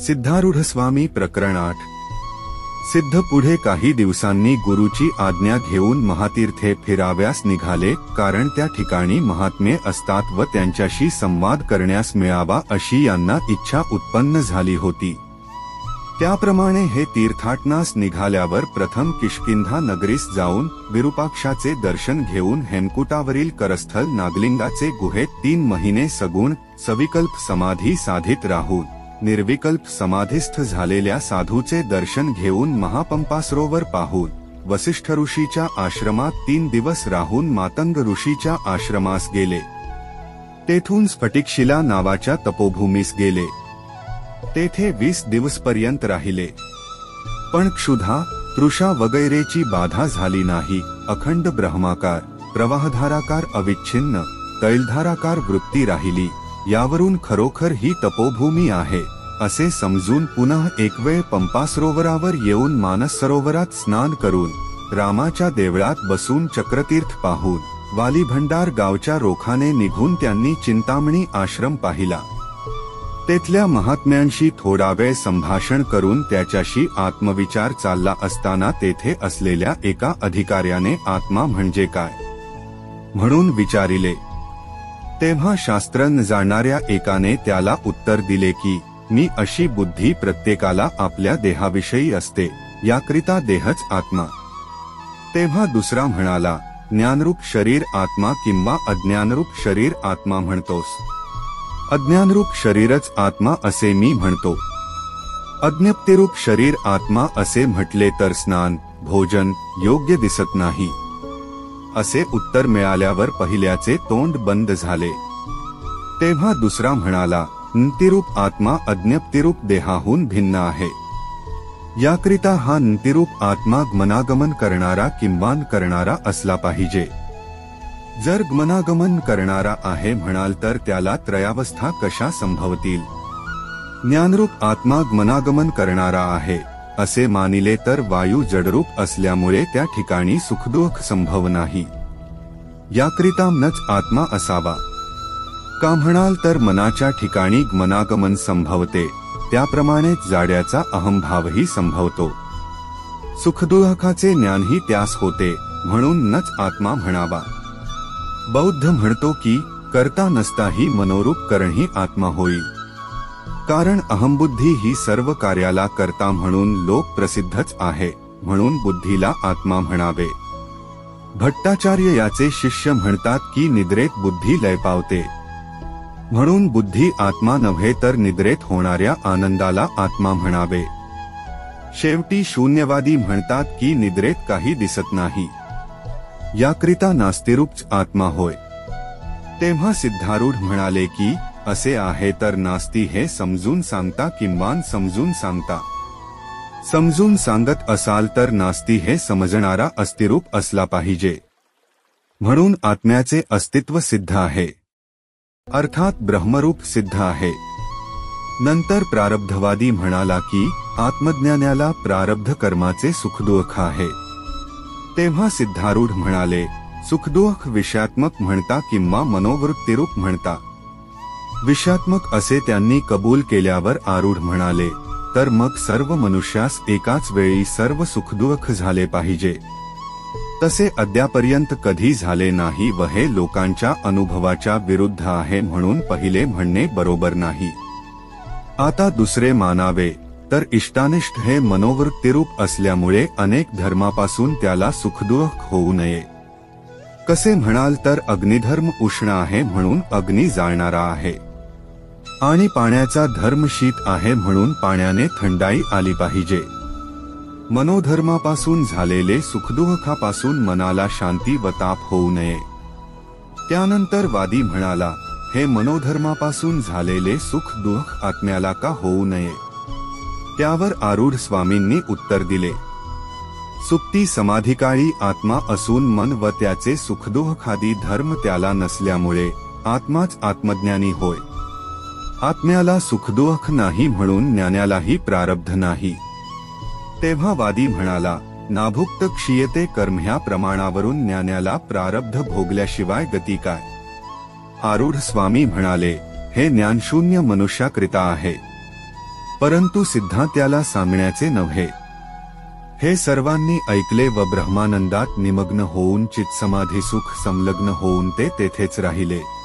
सिद्धारूढ स्वामी प्रकरण 8। सिद्ध पुढे काही दिवसांनी गुरुची आज्ञा घेऊन महातीर्थे फिराव्यास निघाले, कारण त्या ठिकाणी महात्मे असतात व त्यांच्याशी संवाद करण्यास मिळावा अशी यांना इच्छा उत्पन्न झाली होती। त्याप्रमाणे हे तीर्थाटनास निघाल्यावर प्रथम किष्किंधा नगरीस जाऊन विरूपाक्षाचे दर्शन घेऊन हेमकुटावरील करस्थल नागलिंगाचे गुहेत 3 महिने सगुण सविकल्प समाधी साधित राहून निर्विकल्प समाधिस्थ झालेल्या साधूचे दर्शन घेऊन महापंपा सरोवर पाहून वसिष्ठ ऋषीच्या आश्रमात 3 दिवस राहून मातंग ऋषीच्या आश्रमास गेले। तेथून स्फटिकशिला नावाच्या तपोभूमीस गेले। तेथे 20 दिवसपर्यंत राहिले, पण क्षुधा तृषा वगैरेची बाधा झाली नाही। अखंड ब्रह्माकार प्रवाहधाराकार अविच्छिन्न तैलधाराकार वृत्ती राहिली। यावरून खरोखर ही तपोभूमी आहे असे समजून पुन्हा एक वेळ पंपा सरोवरावर येऊन मानस सरोवरात स्नान करून रामाच्या देवळात बसून चक्रतीर्थ पाहून वाली भंडार गावच्या रोखाने निघून त्यांनी चिंतामणी आश्रम पाहिला। तेथल्या महात्म्यांशी थोडा वेळ संभाषण करून त्याच्याशी आत्मविचार चालला असताना तेथे असलेल्या एका अधिकाऱ्याने आत्मा म्हणजे काय म्हणून विचारिले। तेव्हा शास्त्रज्ञ जाणणाऱ्या एकाने त्याला उत्तर दिले की मी अशी बुद्धी प्रत्येकाला आपल्या देहाविषयी असते, याकरिता देहच आत्मा। तेव्हा दुसरा म्हणाला, ज्ञानरूप शरीर आत्मा किंवा अज्ञानरूप शरीर आत्मा म्हणतोस? अज्ञानरूप शरीरच आत्मा असे मी म्हणतो। अज्ञप्तिरूप शरीर आत्मा असे म्हटले तर स्नान भोजन योग्य दिसत नाही असे उत्तर मिळाल्यावर पहिल्याचे तोंड बंद झाले। तेव्हा दुसरा म्हणाला, नित्यरूप आत्मा अज्ञप्तिरूप देहाहून भिन्न आहे। याकरिता हा नित्यरूप आत्मा गमनागमन करणारा किंवान करणारा असला पाहिजे। जर गमनागमन करणारा आहे म्हणाल तर त्याला त्रयावस्था कशा संभवतील? ज्ञानरूप आत्मा गमनागमन करणारा आहे असे मानिले तर वायू जडरूप असल्यामुळे त्या ठिकाणी सुखदुःख संभव नाही। याकरिता मनच आत्मा असावा। का म्हणाल तर मनाच्या ठिकाणी गमनागमन संभवते, त्याप्रमाणेच जाड्याचा अहंभावही संभवतो। सुखदुःखाचे ज्ञानही त्यास होते, म्हणून नच आत्मा म्हणावा। बौद्ध म्हणतो की करता नसताही मनोरूप करणही आत्मा होईल, कारण अहंबुद्धी ही सर्व कार्याला करता म्हणून लोक प्रसिद्धच आहे, म्हणून बुद्धीला आत्मा म्हणावे। भट्टाचार्य याचे शिष्य म्हणतात की निद्रेत बुद्धी लय पावते, म्हणून बुद्धी आत्मा नव्हे तर निद्रेत होणाऱ्या आनंदाला आत्मा म्हणावे। शेवटी शून्यवादी म्हणतात की निद्रेत काही दिसत नाही, याकरिता नास्तिरूपच आत्मा होय। तेव्हा सिद्धारूढ म्हणाले की असे आहे तर नास्ती हे समजून सांगता किंवा समजून सांगता? समजून सांगत असाल तर नास्ती हे समजणारा अस्तिरूप असला पाहिजे, म्हणून आत्म्याचे अस्तित्व सिद्ध आहे, अर्थात ब्रह्मरूप सिद्ध आहे। नंतर प्रारब्धवादी म्हणाला की आत्मज्ञानाला प्रारब्ध कर्माचे सुखदुःख आहे। तेव्हा सिद्धारूढ म्हणाले, सुखदुःख विषयात्मक म्हणता किंवा मनोवृत्तीरूप म्हणता? विषयात्मक असे त्यांनी कबूल केल्यावर आरूढ म्हणाले, तर मग सर्व मनुष्यास एकाच वेळी सर्व सुखदुःख झाले पाहिजे, तसे अद्यापर्यंत कधी झाले नाही व हे लोकांच्या अनुभवाच्या विरुद्ध आहे, म्हणून पहिले म्हणणे बरोबर नाही। आता दुसरे मानावे तर इष्टानिष्ट हे मनोवृत्तीरूप असल्यामुळे अनेक धर्मापासून त्याला सुखदुःख होऊ नये। कसे म्हणाल तर अग्निधर्म उष्ण आहे म्हणून अग्नी जाळणारा आहे, आणि पाण्याचा धर्म शीत आहे म्हणून पाण्याने थंडाई आली पाहिजे। मनोधर्मापासून झालेले सुखदुःखापासून मनाला शांती व ताप होऊ नये। त्यानंतर वादी म्हणाला, हे मनोधर्मापासून झालेले सुख दुःख आत्म्याला का होऊ नये? त्यावर आरूढ स्वामींनी उत्तर दिले, सुप्ती समाधिकाळी आत्मा असून मन व त्याचे सुखदुःखादी धर्म त्याला नसल्यामुळे आत्माच आत्मज्ञानी होय। आत्म्याला सुखदुःख नाही म्हणून ज्ञानालाही प्रारब्ध नाही। तेव्हा वादी म्हणाला, नाभुक्त क्षीयते कर्म ह्या प्रमाणावरून ज्ञानाला प्रारब्ध भोगल्याशिवाय गती काय? आरूढ स्वामी म्हणाले, हे ज्ञानशून्य मनुष्याकरिता आहे। परंतु सिद्धा त्याला सांगण्याचे नव्हे. हे सर्वांनी ऐकले व ब्रह्मानंदात निमग्न होऊन चित्समाधी सुख संलग्न होऊन ते तेथेच राहिले.